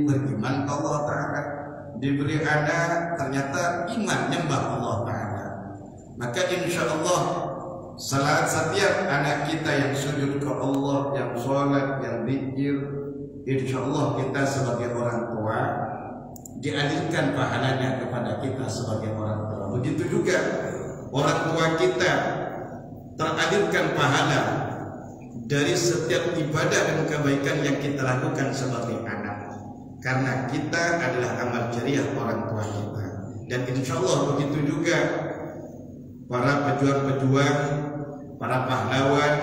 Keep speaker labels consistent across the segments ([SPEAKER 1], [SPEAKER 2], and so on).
[SPEAKER 1] beriman ke Allah Ta'ala, diberi anak ternyata iman nyembah Allah Ta'ala, maka insya Allah salat setiap anak kita yang sujud ke Allah, yang sholat, yang zikir, insya Allah kita sebagai orang tua dialihkan pahalanya kepada kita sebagai orang tua. Begitu juga orang tua kita teralihkan pahala dari setiap ibadah dan kebaikan yang kita lakukan sebagai anak, karena kita adalah amal jariah orang tua kita. Dan insya Allah begitu juga para pejuang-pejuang, para pahlawan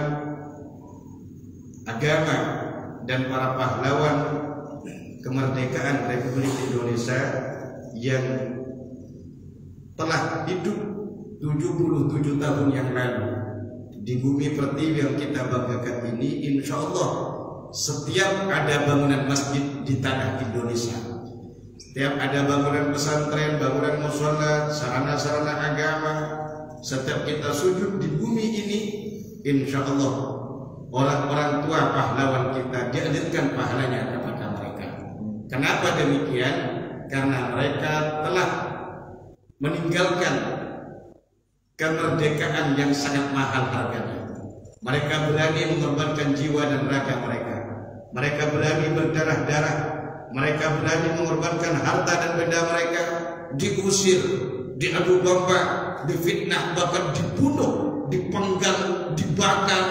[SPEAKER 1] agama dan para pahlawan kemerdekaan Republik Indonesia yang telah hidup 77 tahun yang lalu di bumi pertiwi yang kita banggakan ini. Insya Allah setiap ada bangunan masjid di tanah Indonesia, setiap ada bangunan pesantren, bangunan mushola, sarana-sarana agama, setiap kita sujud di bumi ini, insya Allah orang-orang tua pahlawan kita dialirkan pahalanya kepada mereka. Kenapa demikian? Karena mereka telah meninggalkan kemerdekaan yang sangat mahal harganya. Mereka berani mengorbankan jiwa dan raga mereka. Mereka berani berdarah-darah. Mereka berani mengorbankan harta dan benda mereka. Diusir, diadu domba, difitnah, bahkan dibunuh, dipenggal, dibakar.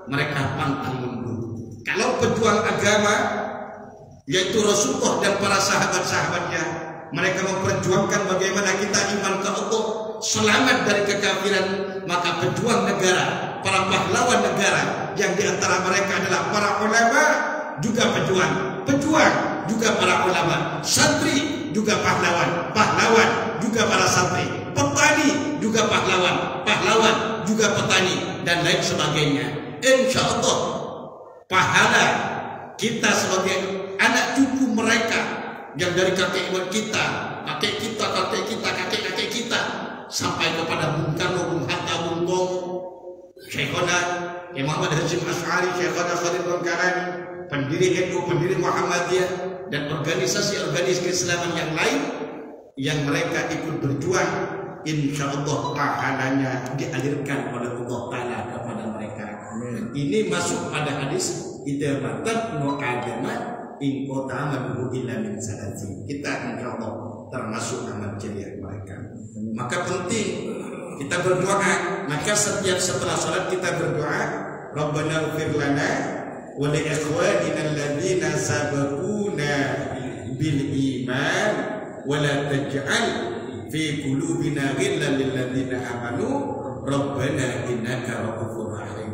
[SPEAKER 1] Mereka pantang mundur. Kalau pejuang agama, yaitu Rasulullah dan para sahabat-sahabatnya, mereka memperjuangkan bagaimana kita iman ke Allah, selamat dari kekafiran, maka pejuang negara, para pahlawan negara, yang diantara mereka adalah para ulama, juga pejuang juga para ulama, santri juga pahlawan juga para santri, petani juga pahlawan juga petani, dan lain sebagainya. Insya Allah pahala kita sebagai anak cucu mereka yang dari kakek kita, kakek kita sampai kepada Bung Karno, Bung Hatta, Bung Tomo, Syekhona Muhammad Hasyim Asy'ari, Syekhona Khalid Bangkarani, pendiri NU, pendiri Muhammadiyah, dan organisasi-organisasi keislaman yang lain yang mereka ikut berjuang, insya Allah pahalanya dialirkan oleh Allah Ta'ala kepada mereka. Ini masuk pada hadis idza matabnu adama in qata amaluhu illa min salati. Kita insya Allah termasuk amal jariah mereka. Maka penting kita berdoa. Maka setiap setelah salat kita berdoa, Rabbana ighfir lana wa li ikhwanina alladziina sabaquna bil iman wa la taj'al fi qulubina ghillan lil ladziina amanu Rabbana innaka ra'ufur rahim.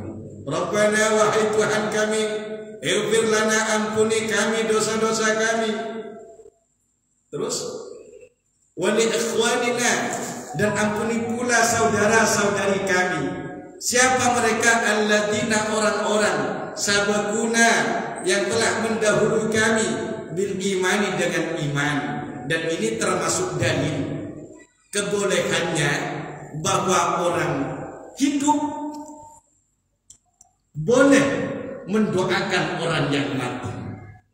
[SPEAKER 1] Rabbana, wahai Tuhan kami, ighfir lana, ampuni kami dosa-dosa kami. Terus wa li ikhwanina, dan ampuni pula saudara-saudari kami. Siapa mereka? Alladzina, orang-orang, sabaquna, yang telah mendahului kami, bil imani, dengan iman. Dan ini termasuk dalil kebolehannya bahwa orang hidup boleh mendoakan orang yang mati.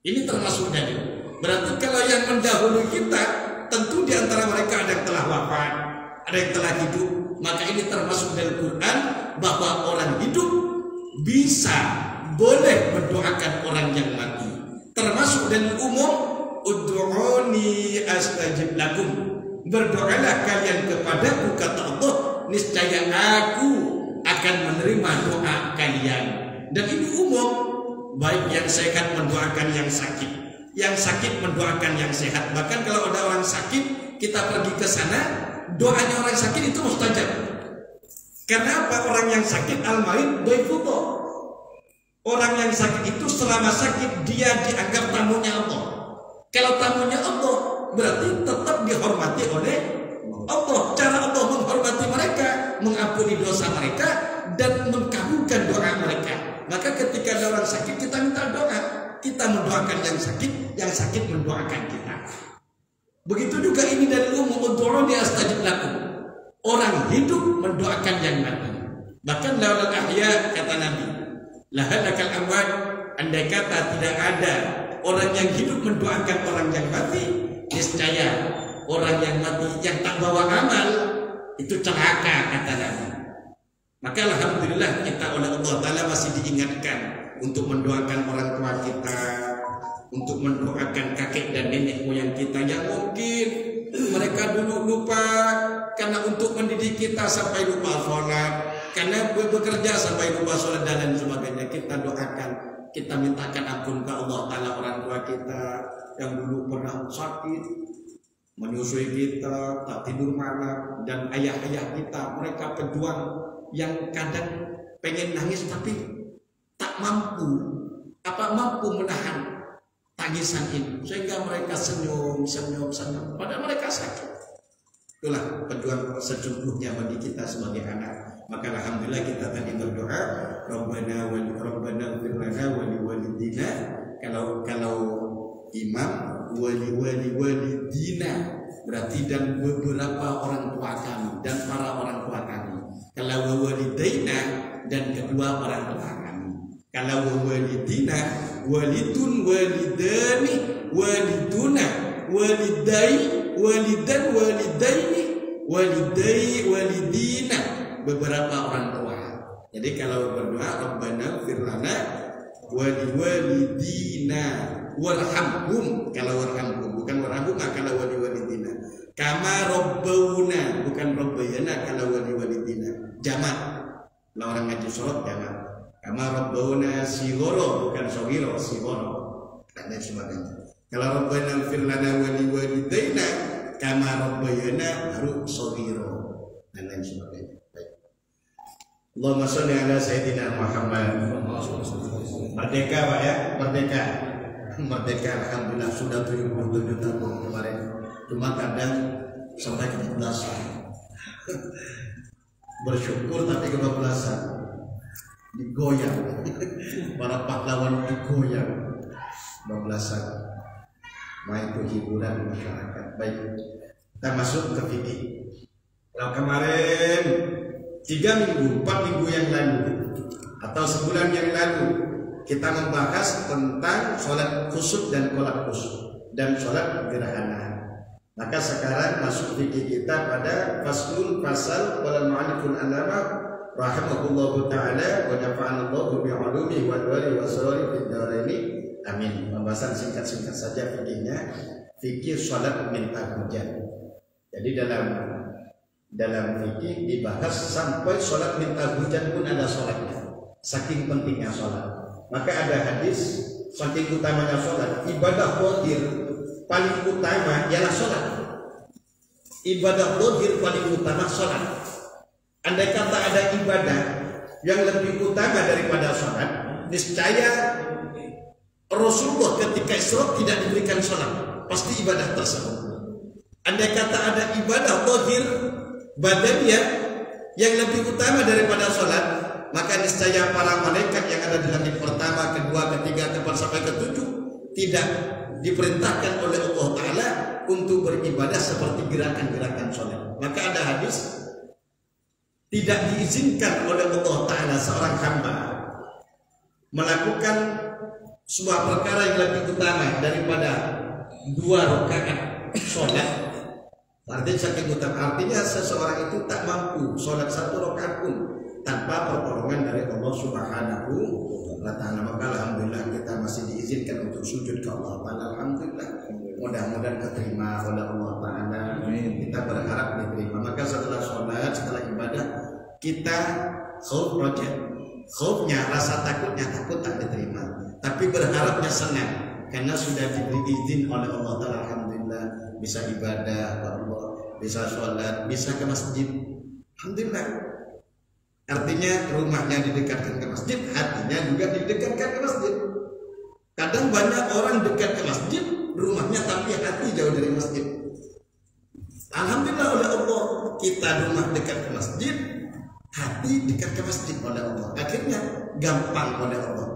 [SPEAKER 1] Ini termasuk dalil. Berarti kalau yang mendahului kita, tentu di antara mereka ada yang telah wafat, ada yang telah hidup. Maka ini termasuk dari Quran bahwa orang hidup bisa boleh mendoakan orang yang mati. Termasuk dari umum, ud'uni astajib lakum. Berdoalah kalian kepadaku, kata Allah, niscaya aku akan menerima doa kalian. Dan ini umum, baik yang sehat mendoakan yang sakit mendoakan yang sehat. Bahkan kalau ada orang sakit, kita pergi ke sana, doanya orang sakit itu mustajab. Karena apa? Orang yang sakit al-marid dhaifullah. Orang yang sakit itu selama sakit dia dianggap tamunya Allah. Kalau tamunya Allah, berarti tetap dihormati oleh Allah. Cara Allah menghormati mereka, mengampuni dosa mereka, dan mengabulkan doa mereka. Maka ketika ada orang sakit, kita minta doa. Kita mendoakan yang sakit mendoakan kita. Begitu juga ini dari umum, ud'uni astajib lakum. Orang hidup mendoakan yang mati. Bahkan laulal ahya, kata Nabi, lahalakal amwat, andai kata tidak ada orang yang hidup mendoakan orang orang yang mati yang tak bawa amal itu celaka, kata Nabi. Maka alhamdulillah kita oleh Allah Ta'ala masih diingatkan untuk mendoakan orang tua kita, untuk mendoakan kakek dan nenek moyang kita yang mungkin mereka dulu lupa karena untuk mendidik kita sampai lupa sholat, karena bekerja sampai lupa sholat dan lain sebagainya. Kita doakan, kita mintakan ampun ke Allah Ta'ala orang tua kita yang dulu pernah sakit, menyusui kita, tak tidur malam, dan ayah-ayah kita, mereka pejuang yang kadang pengen nangis tapi tak mampu menahan tangisan itu, sehingga mereka senyum, padahal mereka sakit. Itulah pejuang sesungguhnya bagi kita sebagai anak. Maka alhamdulillah kita tadi berdoa, Rabbana ighfir lana wa liwalidina. Kalau imam walidina berarti dan beberapa orang tua kami dan para orang tua kami. Kalau walidaina dan kedua orang tua kami. Kalau walidina, walidun, walidani, waliduna, walidai, walidan, walidaini, walidai, walidina, beberapa orang tua. Jadi kalau berdoa Rabbana ighfir lana wa liwalidina warhamhum, kalau warhamhum bukan warhamhum, kalau waliwalidina, kama rabbawna bukan rabbayana, kalau waliwalidina jamak. Kalau orang ngaji sholat jamak, kama rabbawna sigoro bukan sogiro, sigoro dan lain sebagainya. Kalau Rabbana ighfir lana wa liwalidina kama rabbayana baru sogiro dan lain sebagainya. Baik. Allahumma sholli ala sayyidina Muhammad. Merdeka Pak ya, merdeka. Merdeka alhamdulillah sudah 77 tahun kemarin. Cuma kadang sampai kebablasan. Bersyukur tapi kebablasan. Digoyang. Para pahlawan digoyang. Kebablasan. Itu hiburan masyarakat. Baik. Kita masuk ke fikih. Kalau kemarin 3 minggu, 4 minggu yang lalu atau sebulan yang lalu kita membahas tentang sholat khusuf dan kolak khusuf dan sholat gerhana. Maka sekarang masuk fikih kita pada faslun fasal wal mu'allifun alama rahimahullahu ta'ala wa nafa'anallahu bi'ulumihi wa duwari wa sawari fid dharaini amin. Pembahasan singkat-singkat saja fikihnya, fikih sholat minta hujan. Jadi dalam fikih dibahas sampai sholat minta hujan pun ada sholatnya, saking pentingnya sholat. Maka ada hadis saking utamanya sholat, ibadah zahir paling utama ialah sholat. Ibadah zahir paling utama sholat. Andai kata ada ibadah yang lebih utama daripada sholat, niscaya Rasulullah ketika Isra tidak diberikan sholat, pasti ibadah tersebut. Andai kata ada ibadah zahir badannya yang lebih utama daripada sholat, maka niscaya para malaikat yang ada di langit pertama, kedua, ketiga, keempat sampai ketujuh tidak diperintahkan oleh Allah Ta'ala untuk beribadah seperti gerakan-gerakan sholat. Maka ada hadis, tidak diizinkan oleh Allah Ta'ala seorang hamba melakukan sebuah perkara yang lebih utama daripada 2 rakaat sholat. Artinya saking utama, artinya seseorang itu tak mampu sholat 1 rakaat pun tanpa pertolongan dari Allah Subhanahu wa Ta'ala. Maka alhamdulillah kita masih diizinkan untuk sujud ke Allah Ta'ala. Alhamdulillah, mudah-mudahan keterima oleh Allah Ta'ala. Kita berharap diterima. Maka setelah sholat, setelah ibadah, kita khauf roja, khaufnya, rasa takutnya, takut tak diterima, tapi berharapnya senang karena sudah diberi izin oleh Allah Ta'ala. Alhamdulillah bisa ibadah ke Allah, bisa sholat, bisa ke masjid. Alhamdulillah. Artinya rumahnya didekatkan ke masjid, hatinya juga didekatkan ke masjid. Kadang banyak orang dekat ke masjid, rumahnya tapi hati jauh dari masjid. Alhamdulillah oleh Allah, kita rumah dekat ke masjid, hati dekat ke masjid oleh Allah. Akhirnya gampang oleh Allah.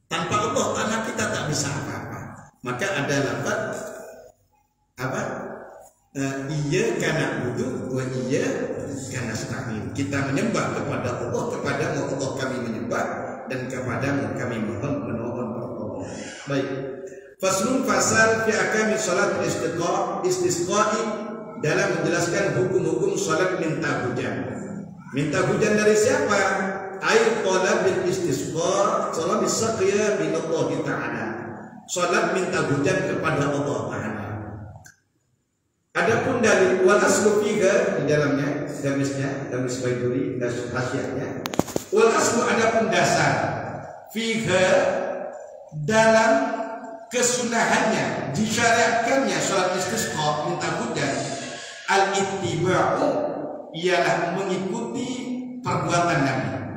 [SPEAKER 1] Tanpa Allah Ta'ala kita tak bisa apa-apa. Maka ada lafaz apa? Iya karena butuh, wa iya karena nasta'in. Kita menyembah kepada Allah, kepada Allah kami menyembah, dan kepada kami mohon pertolongan. Baik. Faslun fasal fi akami salat istisqa'i dalam menjelaskan hukum-hukum salat minta hujan. Minta hujan dari siapa? Ay talabil istisqa, salat isaqya min Allah Ta'ala. Salat minta hujan kepada Allah Ta'ala. Adapun dari wal aslu fiha di dalamnya, garis baiduri dan hasiatnya. Wal aslu adapun dasar fiha dalam kesunahannya, disyariatkannya salat istisqa minta hujan, al-ittiba'u ialah mengikuti perbuatan Nabi.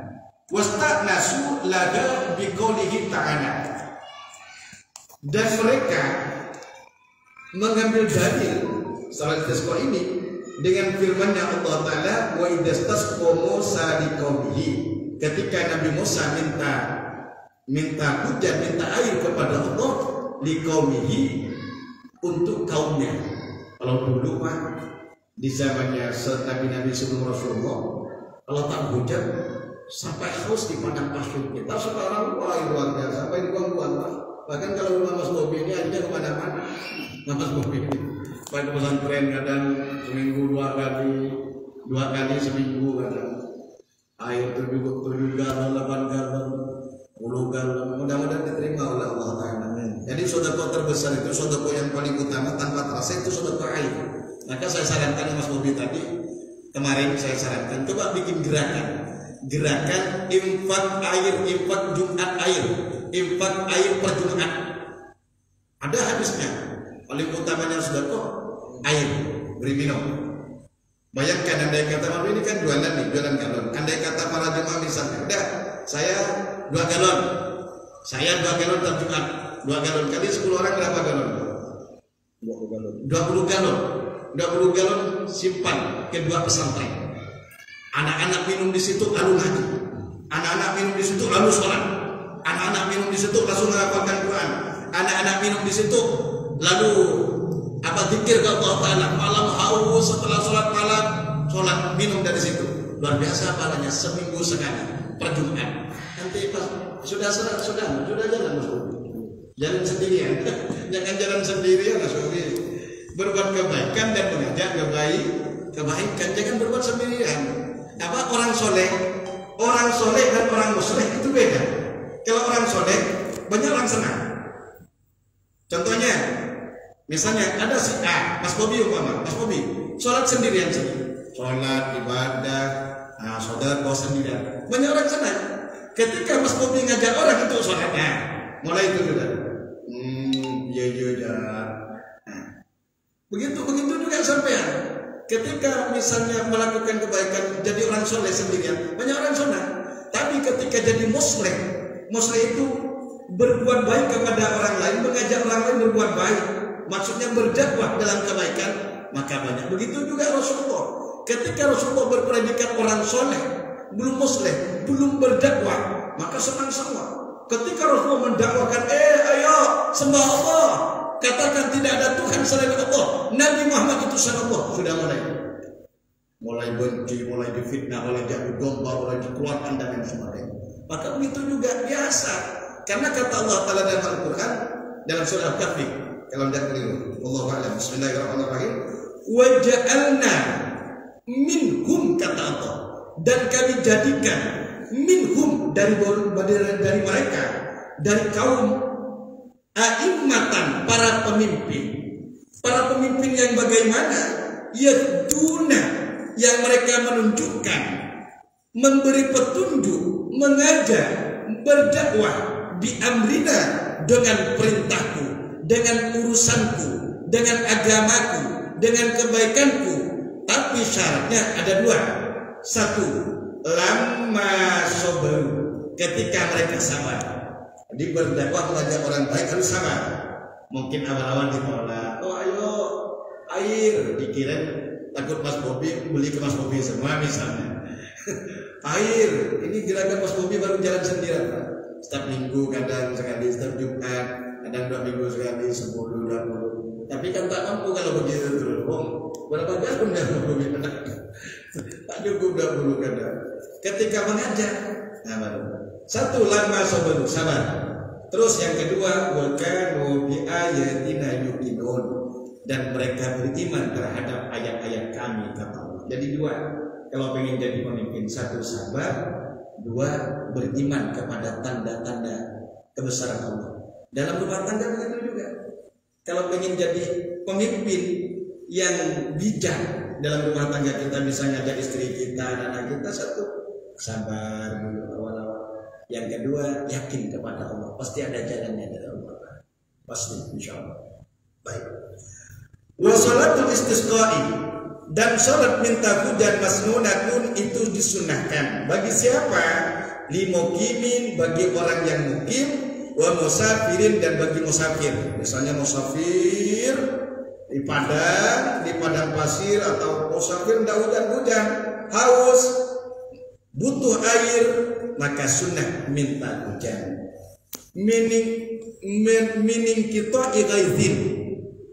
[SPEAKER 1] Wasta'nasu laga biqaulihi ta'ala, dan mereka mengambil dalil salat istisqa ini dengan firman-Nya Allah Ta'ala, wa idastasqa Musa liqaumihi, ketika Nabi Musa minta hujan, minta air kepada Allah, liqaumihi, untuk kaumnya. Kalau dulu mah di zamannya Nabi sebelum Rasulullah, kalau tak hujan sampai haus di padang pasir, kita sekarang wah luar biasa, sampai dibuang-buang. Bahkan kalau rumah Mas Bobi ini aja kemana-mana, Mas Bobi ini pada pesantren kadang seminggu dua kali seminggu kadang air 7 galon, 8 galon, 10 galon, mudah-mudahan diterima oleh Allah Ta'ala. Jadi sedekah terbesar itu, sedekah yang paling utama tanpa terasa itu sedekah air. Maka saya sarankan Mas Bobi tadi kemarin, saya sarankan coba bikin gerakan infak air, infak Jumat air, infak air per Jumat. Ada habisnya. Paling utamanya sedekah air, beri minum. Bayangkan andai kata Mas ini kan jualan galon. Andai kata para jemaah misalnya, udah saya 2 galon per Jumat. 2 galon kali 10 orang berapa galon? 20 galon simpan ke 2 pesantren. Anak-anak minum di situ lalu ngaji. Anak-anak minum di situ lalu sholat. Anak-anak minum di situ langsung menghafalkan Quran. Anak-anak minum di situ lalu zikir ke Allah Ta'ala. Malam haus setelah sholat malam, sholat minum dari situ. Luar biasa pahalanya, seminggu sekali per Jumat. Nanti pas sudah jalan Mas Bobi. Jalan sendirian, jangan jalan sendirian Mas Bobi. Berbuat kebaikan dan mengajak kebaikan, jangan berbuat sendirian. Orang soleh dan orang musleh itu beda. Kalau orang soleh banyak orang senang. Contohnya, misalnya ada si A, Mas Bobi sholat sendirian sholat ibadah, saudara kau sendirian, banyak orang senang. Ketika Mas Bobi ngajak orang itu sholatnya, mulai itu juga. Begitu juga sampean. Ketika misalnya melakukan kebaikan jadi orang soleh sendirian, banyak orang senang. Tapi ketika jadi musleh itu berbuat baik kepada orang lain, mengajak orang lain berbuat baik, maksudnya berdakwah dalam kebaikan, maka banyak. Begitu juga Rasulullah. Ketika Rasulullah berpredikat orang soleh, belum musleh, belum berdakwah, maka senang semua. Ketika Rasulullah mendakwakan, ayo sembah Allah, katakan tidak ada Tuhan selain Allah, Nabi Muhammad itu selain Allah, sudah mulai benci, mulai difitnah, mulai jatuh domba, mulai dikeluarkan dan lain sebagainya. Maka begitu juga biasa, karena kata Allah Ta'ala dalam Al-Quran dalam surah Al-Kahfi, kalau tidak keliru, Wallahu a'lam. Bismillahirrahmanirrahim. Wa ja'alna minhum, kata Allah, dan kami jadikan minhum dari mereka, dari kaum a'immatan, para pemimpin yang bagaimana, yahduna, yang mereka menunjukkan, memberi petunjuk, mengajar, berdakwah bi amrina, dengan perintahku, dengan urusanku, dengan agamaku, dengan kebaikanku. Tapi syaratnya ada 2. 1, lama sabaru, ketika mereka sabar. Di berdakwah mengajak orang baik harus sabar. Mungkin awal-awal ditolak, ayo air, dikirim, takut Mas Bobi beli ke Mas Bobi semua misalnya. Air, ini gerakan Mas Bobi baru jalan sendirian, Pak. Setiap minggu kadang sekali, setiap Jumat kadang 2 minggu sekali, 10, 20. Tapi kan tak mampu kalau begitu terus. Berapa tahun dah Mas Bobi tak cukup 20 kadang. Ketika mengajar, 1, lama sabar. Terus yang kedua, wa kanu bi ayatina yuqinun, dan mereka beriman terhadap ayat-ayat kami, kata Allah. Jadi dua, kalau pengen jadi pemimpin, satu sabar, dua beriman kepada tanda-tanda kebesaran Allah. Dalam rumah tangga begitu juga. Kalau pengen jadi pemimpin yang bijak dalam rumah tangga kita, misalnya dari istri kita, anak kita, satu sabar dulu awal-awal. Yang kedua, yakin kepada Allah, pasti ada jalannya dari Allah, pasti, insya Allah. Baik. Wa sholatul istisqa'i, dan sholat minta hujan masnunatun itu disunahkan. Bagi siapa? Limuqimin, bagi orang yang mukim, wa musafirin, dan bagi musafir. Misalnya musafir di padang pasir, atau musafir tidak hujan-hujan, haus, butuh air, maka sunnah minta hujan. Meaning kita ighaizin,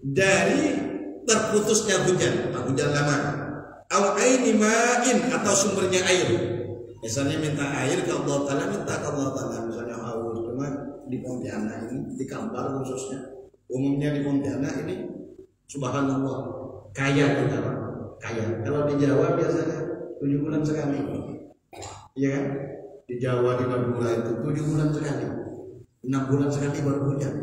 [SPEAKER 1] dari terputusnya hujan, hujan lama. Au aini ma'in, atau sumbernya air. Misalnya minta air ke Allah Ta'ala, minta ke Allah Ta'ala, misalnya haus. Cuma di Pontianak ini, di Kampar khususnya, umumnya di Pontianak ini, subhanallah, kaya kita, kaya. Kalau di Jawa biasanya 7 bulan sekali, iya kan? Di Jawa, di Madura itu 7 bulan sekali, 6 bulan sekali baru hujan.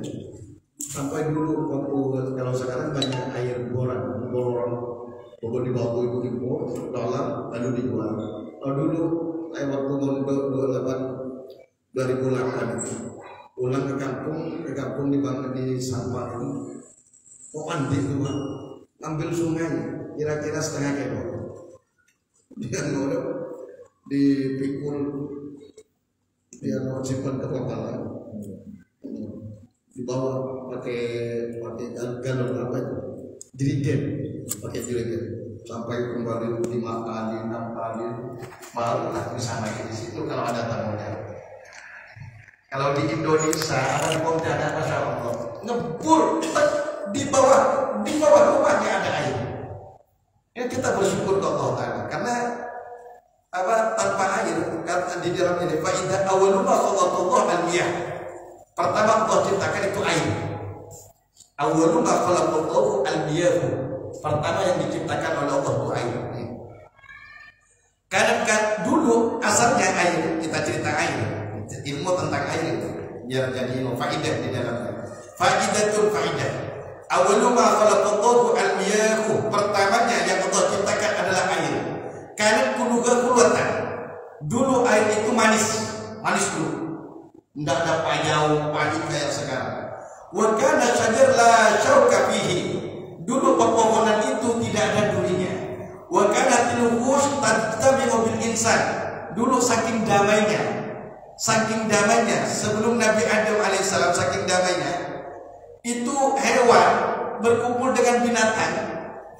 [SPEAKER 1] Sampai dulu waktu, kalau sekarang banyak air boran, pokok di bawah itu dibor dalam lalu dijual. Kalau dulu waktu 2008 pulang ke kampung di Sampang ini, kok mandi tuh, ambil sungai kira-kira setengah kilo, dia ngolok dipikul, dia mau simpan ke kepala, dibawa pakai galon apa itu, jerigen, pakai jerigen, sampai kembali 5 kali 6 kali, barulah bisa main di situ kalau ada tamunya. Kalau di Indonesia ada di Pontianak, masya Allah, ngebul di bawah rumahnya ada air. Ini kita bersyukur ke Allah Ta'ala, karena tanpa air, karena di dalam ini faidah awaluma khalaqallahu al-miyah. Pertama Allah ciptakan itu air. Awaluma khalaqallahu al-miyah. Pertama yang diciptakan oleh Allah itu air. Karena dulu asalnya air, kita cerita air, ilmu tentang air itu biar jadi ilmu faidah di dalamnya. Faidatul faidah. Awaluma khalaqallahu al-miyah. Pertamanya yang Allah ciptakan adalah air. Karena kulatan. Dulu air itu manis dulu. Tidak ada pahit kayak sekarang. Wa kana syajar la syauka fihi. Dulu pepohonan itu tidak ada durinya. Wa kana tilwus tajtabi'u bil insan. Dulu saking damainya sebelum Nabi Adam alaihissalam, saking damainya itu hewan berkumpul dengan binatang,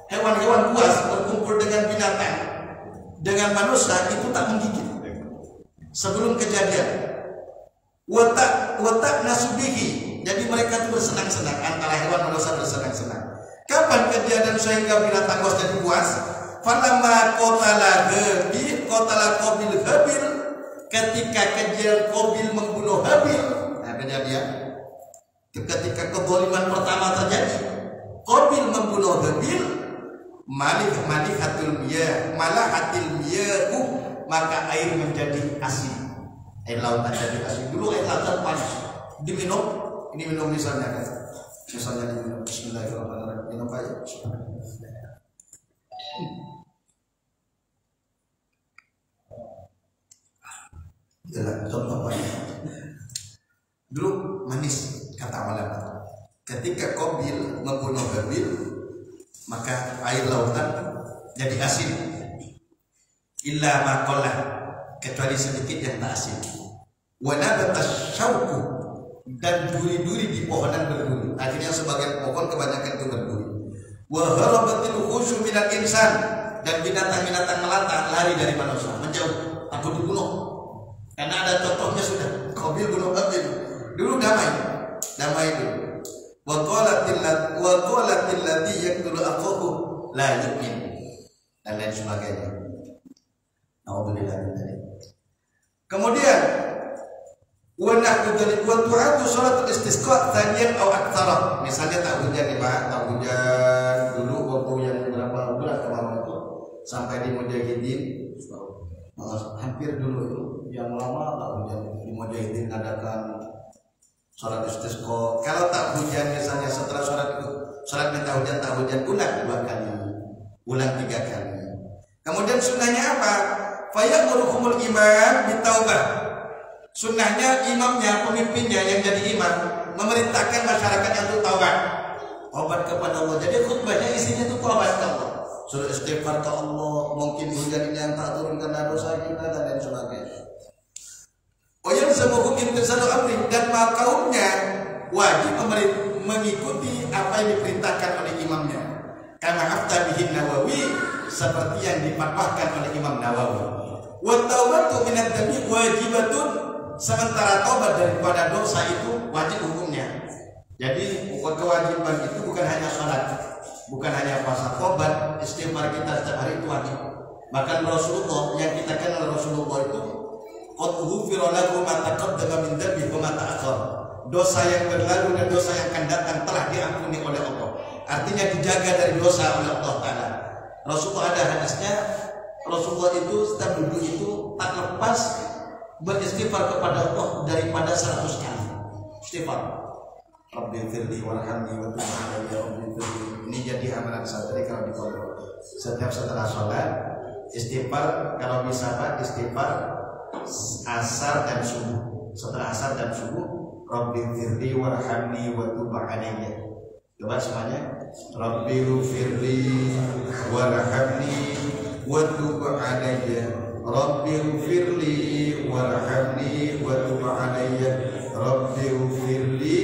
[SPEAKER 1] hewan-hewan buas berkumpul dengan binatang, dengan manusia itu tak menggigit sebelum kejadian. Watak nasubihi, jadi mereka itu bersenang-senang, antara hewan manusia bersenang-senang. Kapan kejadian sehingga binatang buas jadi buas? Falamma qatala Qabil Habil, ketika kejadian Qabil membunuh Habil. Nah, kejadian ketika kezaliman pertama terjadi, Qabil membunuh Habil, malahatil miyah, maka air menjadi asin. Air lautan jadi asin. Dulu air lautan panas, diminum, ini minum misalnya diminum. Bismillahirrahmanirrahim. Minum aja. Contoh banyak. Dulu manis kata ulama. Ketika Qabil membunuh Habil, maka air lautan jadi asin. Illa maqallah, kecuali sedikit yang tak asin. Wa nabatas syauku, dan duri-duri di pohonan berduri. Akhirnya sebagian pohon kebanyakan itu berduri. Wa harabatil khusyu minal insan, dan binatang-binatang melata lari dari manusia, menjauh, takut dibunuh. Karena ada contohnya sudah, Qabil bunuh Habil. Dulu damai dulu. Wa qalatil ladzi yaqtulu akhahu la yu'min, dan lain sebagainya. Alhamdulillah. Kemudian Wa nahwu dzalik wa tu'addu sholatul istisqa thaniyan aw aktsara. Misalnya tak hujan nih Pak, tak hujan dulu waktu yang berapa bulan kemarin itu sampai di Mujahidin hampir dulu itu yang lama tak hujan di Mujahidin adakan sholat istisqa. Kalau tak hujan misalnya setelah sholat minta hujan tak hujan ulang 2 kali, ulang 3 kali. Kemudian sunnahnya apa? Faya'muruhumul imam bitaubah. Sunnahnya imamnya, pemimpinnya yang jadi imam memerintahkan masyarakat untuk taubat, taubat kepada Allah. Jadi khutbahnya isinya itu taubat ke Allah, suruh istighfar ke Allah. Mungkin hujan ini yang tak turun karena dosa kita dan lain sebagainya. Oh yang semoga imtisalu amri, dan kaumnya wajib mengikuti apa yang diperintahkan oleh imamnya. Kama afta bihin Nawawi, seperti yang dipatwahkan oleh Imam Nawawi. Wa taubatu minad dami wajibatun. Sementara taubat daripada dosa itu wajib hukumnya. Jadi kewajiban itu bukan hanya sholat, bukan hanya puasa. Taubat, istighfar kita setiap hari itu wajib. Bahkan Rasulullah yang kita kenal Rasulullah itu qad ghufira lahu ma taqaddama min dhanbi wa ma ta'akhkhar. Dosa yang berlalu dan dosa yang akan datang telah diampuni oleh Allah. Artinya dijaga dari dosa oleh Allah Ta'ala. Rasulullah ada hadisnya, Rasulullah itu setiap duduk itu tak lepas beristighfar kepada Allah daripada 100 kali. Istighfar. Rabbighfirli warhamni wa tub 'alayya rabbighfirli. Ini jadi amalan santri kalau di pondok. Setiap setelah sholat istighfar, kalau bisa Pak istighfar asar dan subuh. Setelah asar dan subuh Rabbighfirli warhamni wa tub 'alayya. Coba semuanya. Rabbighfirli warhamni wa tub 'alayya. Rabbighfirli warhamni wa tub 'alayya. Rabbighfirli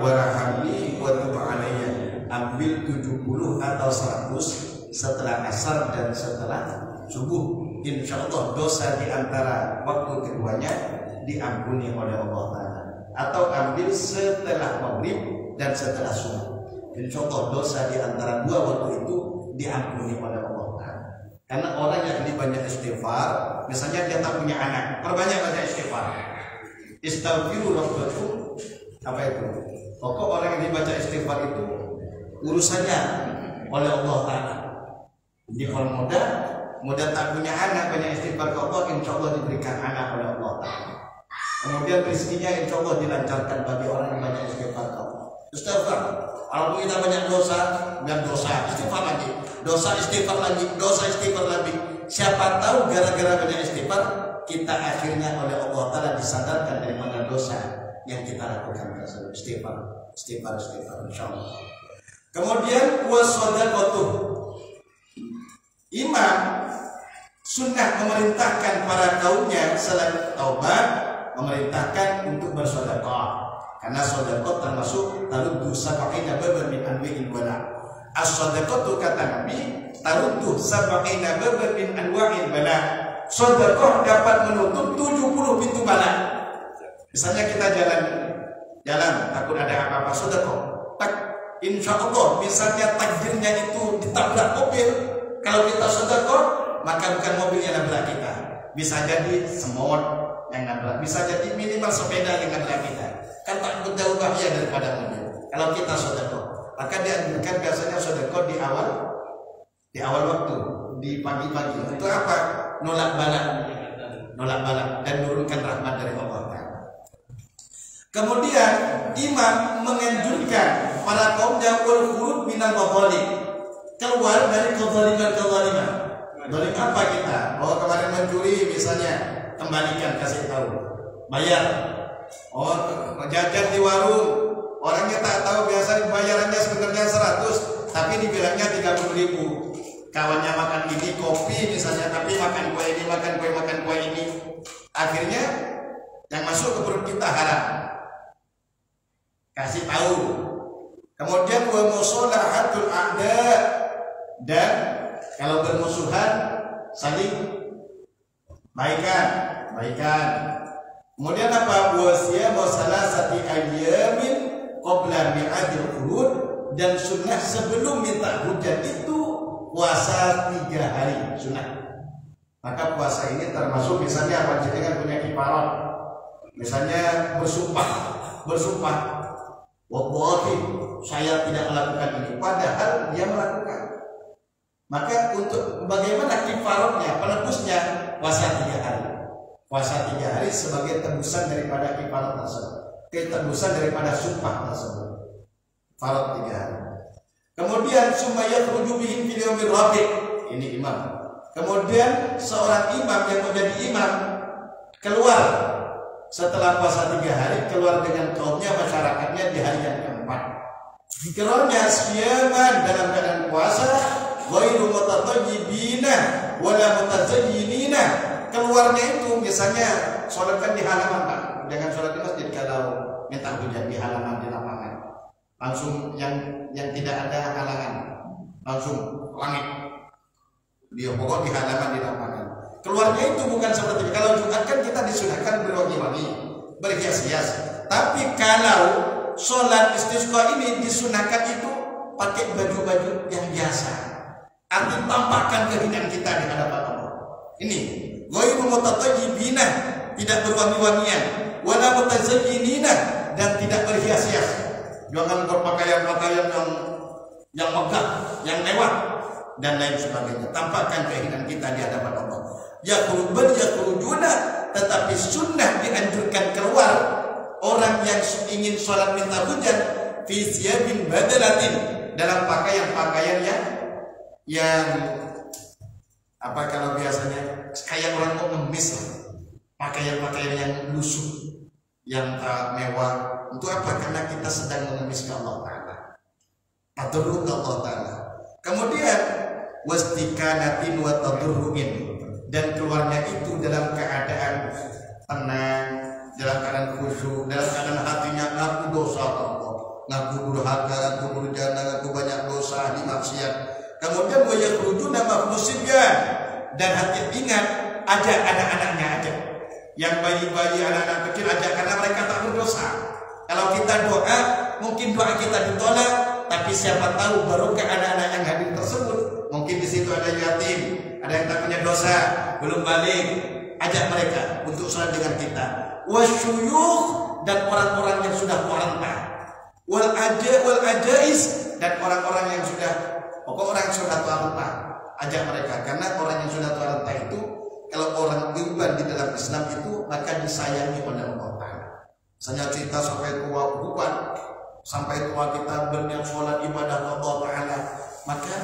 [SPEAKER 1] warhamni wa tub 'alayya. Ambil 70 atau 100 setelah asar dan setelah subuh. Insyaallah dosa di antara waktu keduanya diampuni oleh Allah Ta'ala. Atau ambil setelah maghrib dan setelah subuh. Insyaallah dosa di antara 2 waktu itu diampuni oleh Allah Ta'ala. Karena orang yang lebih banyak istighfar, misalnya dia tak punya anak, perbanyak banyak istighfar. Istaghfiru rabbakum, apa itu? Pokok orang yang dibaca istighfar itu urusannya oleh Allah Ta'ala. Di orang muda tak punya anak, banyak istighfar ke Allah, insya Allah diberikan anak oleh Allah Ta'ala. Kemudian rezekinya insya Allah dilancarkan bagi orang yang banyak istighfar ke Allah. Istighfar. Kalau kita banyak dosa dan dosa, istighfar lagi, dosa istighfar lagi, dosa istighfar lagi. Siapa tahu gara-gara banyak istighfar kita akhirnya oleh Allah Ta'ala disadarkan dari mana dosa yang kita lakukan tersebut. Istighfar, insyaallah. Kemudian wasodaqatuh. Imam sunnah memerintahkan para kaumnya selain taubat, memerintahkan untuk bersedekah. Karena sedekah termasuk taruddu sab'ina baban min anwa'il bala. As-sadaqatu kata Nabi taruddu sab'ina baban min anwa'il bala. Sedekah dapat menutup 70 pintu bala. Misalnya kita jalan takut ada apa-apa, sedekah. Insyaallah misalnya takdirnya itu ditabrak mobil. Kalau kita sedekah maka bukan mobil yang nabrak kita. Bisa jadi semut yang nabrak, bisa jadi minimal sepeda yang nabrak kita. Kan tak jauh bahaya daripada mobil. Kalau kita sedekah, maka dianjurkan biasanya sedekah di awal waktu, di pagi-pagi. Untuk apa? Nolak bala dan menurunkan rahmat dari Allah. Kemudian imam menganjurkan para kaumnya wal khurud minal mazalim, keluar dari kezaliman. Zalim apa kita? Oh kemarin mencuri misalnya, kembalikan, kasih tahu, bayar. Oh jajan di warung, orangnya tak tahu biasa bayarannya sebenarnya 100, tapi dibilangnya 30.000. Kawannya makan ini kopi misalnya, tapi makan kue ini, akhirnya yang masuk ke perut kita haram. Kasih tahu. Kemudian wa musalahatul a'da, dan kalau bermusuhan saling baikan. Kemudian apa? Wasiyam salasati ayyamin qabla mi'adil qurud, dan sunnah sebelum minta hujan itu puasa 3 hari sunnah. Maka puasa ini termasuk misalnya panjenengan punya kifarat. Misalnya bersumpah, wallahi saya tidak melakukan ini, padahal dia melakukan. Maka untuk bagaimana kifaratnya, penebusnya, puasa 3 hari. Puasa 3 hari sebagai tebusan daripada kifarat tersebut, tebusan daripada sumpah tersebut. Kifarat 3 hari. Kemudian sumayat rujubihin fil yaumir rabi'. Ini imam. Kemudian seorang imam yang menjadi imam keluar setelah puasa 3 hari, keluar dengan kaumnya, masyarakatnya di hari yang keempat. Keluarnya siaman dalam keadaan puasa, ghairu mutatayyibina wala mutazayyinina. Keluarnya itu misalnya sholat kan di halaman, Pak. Jangan sholat di masjid kalau minta hujan di halaman, di lapangan. Langsung yang tidak ada halangan, langsung langit. Dia pokok di halaman, di lapangan. Keluarnya itu bukan seperti kalau Jumat kan kita disunahkan berwangi-wangi, berhias-hias. Tapi kalau sholat istisqa ini disunahkan itu pakai baju-baju yang biasa. Arti tampakkan kehinaan kita di hadapan Allah. Ini ghairu mutatayyibina, tidak berwangi-wangian, wala mutazayyinina, dan tidak berhias-hias. Jangan berpakaian-pakaian yang megah, yang mewah dan lain sebagainya. Tampakkan kehinaan kita di hadapan Allah. Yakhrujuna, tetapi sunnah dianjurkan keluar orang yang ingin sholat minta hujan fi thiyabin badalatin, dalam pakaian-pakaian yang apa, kalau biasanya kayak orang mau ngemis lah, pakaian-pakaian yang lusuh, yang tak mewah. Untuk apa? Karena kita sedang mengemis ke Allah Ta'ala, tadarruk ke Allah Ta'ala. Kemudian wastikanatin wa tadarruin, dan keluarnya itu dalam keadaan tenang, dalam keadaan khusyuk, dalam keadaan hatinya ngaku dosa Allah, ngaku durhaka, ngaku durjana, ngaku banyak dosa, di maksiat. Kemudian wa yakhrujuna maflusibyan, dan hati ingat ada anak-anaknya, ada yang bayi-bayi, anak-anak kecil, aja karena mereka tak berdosa. Kalau kita doa, mungkin doa kita ditolak, tapi siapa tahu barokah anak-anak yang hadir tersebut. Mungkin di situ ada yatim, ada yang tak punya dosa, belum balik. Ajak mereka untuk sholat dengan kita. Wasyuyukh, dan orang-orang yang sudah tua renta. Wal ajais, dan orang-orang yang sudah, pokok orang yang sudah tua renta. Ajak mereka, karena orang yang sudah tua renta itu, kalau orang urban di dalam Islam itu, maka disayangi oleh Allah Ta'ala. Misalnya kita sampai tua urban, sampai tua kita berniat sholat ibadah Allah Ta'ala, maka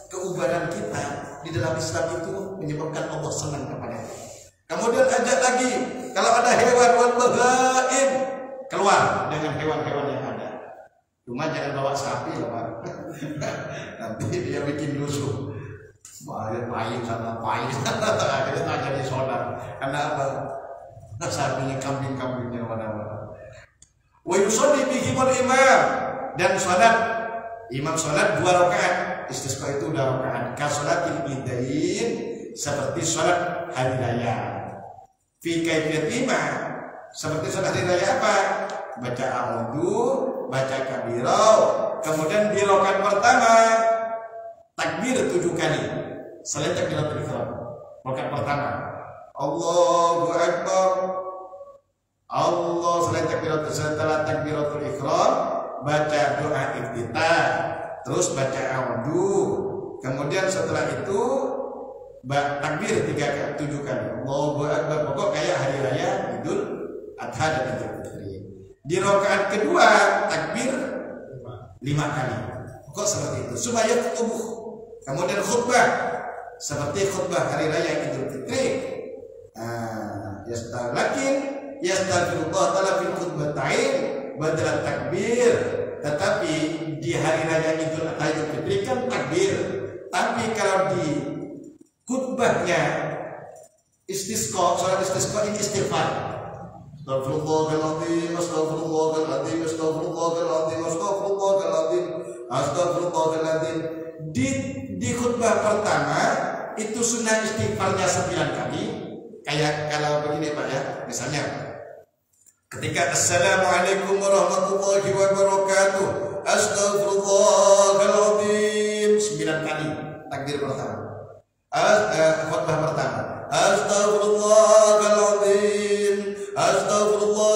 [SPEAKER 1] keubaran kita di dalam Islam itu menyebabkan Allah senang kepada kita. Kemudian ajak lagi, kalau ada hewan wal bahaim, keluar dengan hewan-hewan yang ada. Cuma jangan bawa sapi lah, Pak. Nanti dia bikin lusuh. Pahit sama pahit. Akhirnya tak jadi sholat. Karena apa? Sapinya kambing-kambingnya mana-mana. Wa yusalli bihimul imam, dan sholat imam sholat 2 rakaat. Istisqa itu 2 rakaat. Ka sholatil idain, seperti sholat hari raya. Fi kaifiyat imam, seperti sholat hari raya apa? Baca a'udhu, baca kabirah. Kemudian di rakaat pertama takbir 7 kali. Selain takbiratul ihram. Rakaat pertama Allahu Akbar. Allah, selain setelah takbiratul ihram baca doa iftitah, terus baca a'udhu. Kemudian setelah itu takbir 7 kali. Allahu Akbar. Pokok kayak hari raya Idul Adha dan Idul Fitri. Di rakaat kedua takbir 5 kali. Pokok seperti itu. Supaya tubuh. Kemudian khutbah seperti khutbah hari raya Idul Fitri. Yastaghfirullah ta'ala fil khutbatain badal takbir. Tetapi di hari raya Idul Adha Idul Fitri kan takbir. Tapi kalau di khutbahnya istisqa, salat istisqa ini istighfar. Astagfirullahaladzim, astagfirullahaladzim, astagfirullahaladzim, astagfirullahaladzim, astagfirullahaladzim. Di khutbah pertama itu sunnah istighfarnya 9 kali. Kayak kalau begini Pak ya, misalnya ketika Assalamualaikum warahmatullahi wabarakatuh, astagfirullahaladzim 9 kali takbir pertama. Khutbah pertama, astagfirullahaladzim, astagfirullah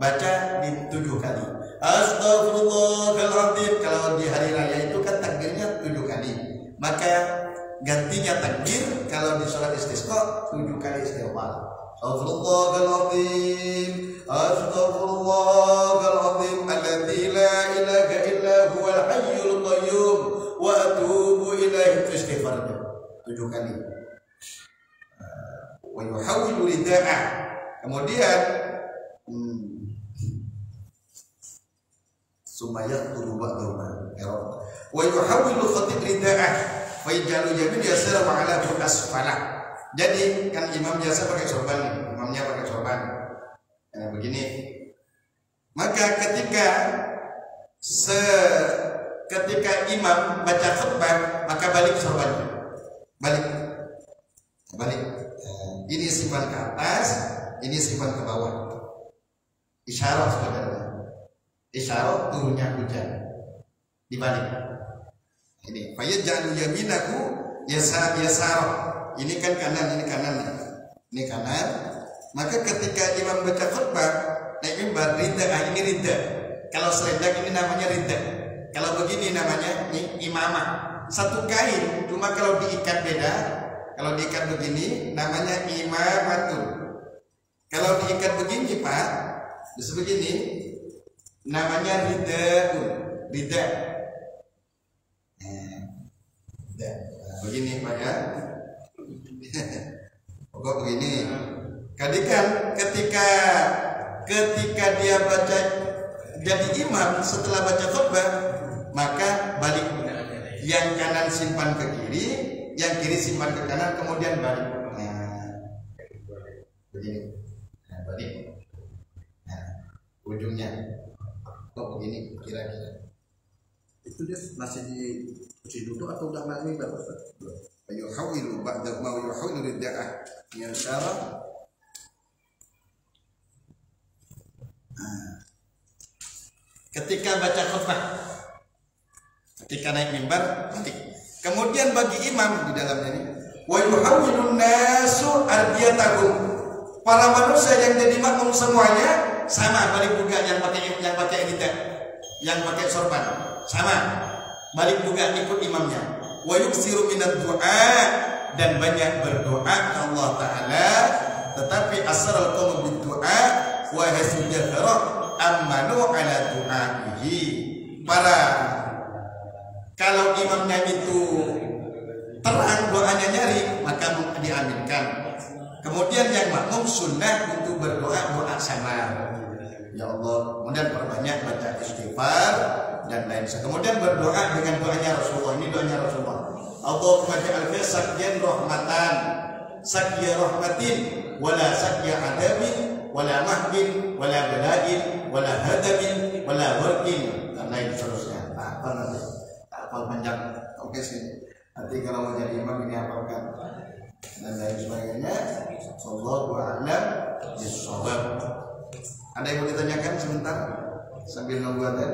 [SPEAKER 1] baca di 7 kali. Astaghfirullahaladzim. Kalau di hari raya itu kan takbirnya 7 kali, maka gantinya takbir kalau di sholat istisqa 7 kali istighfar. Astaghfirullahaladzim, astaghfirullahaladzim, alladzi la ilaha illa huwal hayyul qayyum wa atubu ilaihi. Itu istighfarnya 7 kali. Wa yuhawwilu rida'ah. Kemudian sumayat tubuh ba'dahuma wa yuhawwilu khatib rida'ah fa yajalu yamin yasira wa ala asfalah. Jadi kan imam biasa pakai sorban nih, imamnya pakai sorban begini. Maka ketika imam baca khutbah, maka balik sorbannya, balik. Ini simpan ke atas, ini simpan ke bawah. Isyarat sebenarnya, isyarat turunnya hujan, dibalik. Ini fayaj'alu yaminahu yasara. Ini kan kanan, ini kanan, ini kanan. Maka ketika imam baca khutbah naik mimbar, ridha, ini ridha. Kalau selendang ini namanya ridha. Kalau begini namanya imamah. Satu kain, cuma kalau diikat beda. Kalau diikat begini namanya imamatun. Kalau diikat begini Pak, bisa begini, namanya ridhaun, ridha. Begini Pak ya. Pokok begini. Ketika dia baca jadi imam setelah baca khutbah, maka balik. Yang kanan simpan ke kiri, yang kiri simpan ke kanan, kemudian balik. Begini. Balik. Ujungnya. Kok begini kira-kira. Itu dia masih di kursi duduk atau udah naik mimbar? Yuhawilu ba'da ma yuhawilu rida'ah yang syarah. Ketika baca khutbah, ketika naik mimbar, balik. Kemudian bagi imam di dalamnya ini, wa yuhawilun nasu ardiyatahum. Para manusia yang jadi makmum semuanya sama balik juga, yang pakai ridha, yang pakai sorban sama balik juga ikut imamnya. Wa yuksiru minad du'a, dan banyak berdoa ke Allah Ta'ala. Tetapi asral qawm bid du'a wa hasujahara amanu ala du'aihi. Kalau imamnya itu terang doanya nyari, maka diaminkan. Kemudian yang makmum sunnah untuk berdoa doa samar, ya Allah, kemudian perbanyak baca istighfar dan lain sebagainya. Kemudian berdoa dengan doanya Rasulullah. Ini doanya Rasulullah. Allahumma ja'al fi sakyan rahmatan, sakya rahmatin, wala sakya adabin, wala mahbin, wala bala'in, wala hadabin, wala warqin, dan lain seterusnya. Apa nanti? Hafal panjang. Oke sih. Nanti kalau mau jadi imam ini hafalkan dan lain sebagainya. Wallahu a'lam bishawab. Ada yang mau ditanyakan sebentar sambil nunggu ada?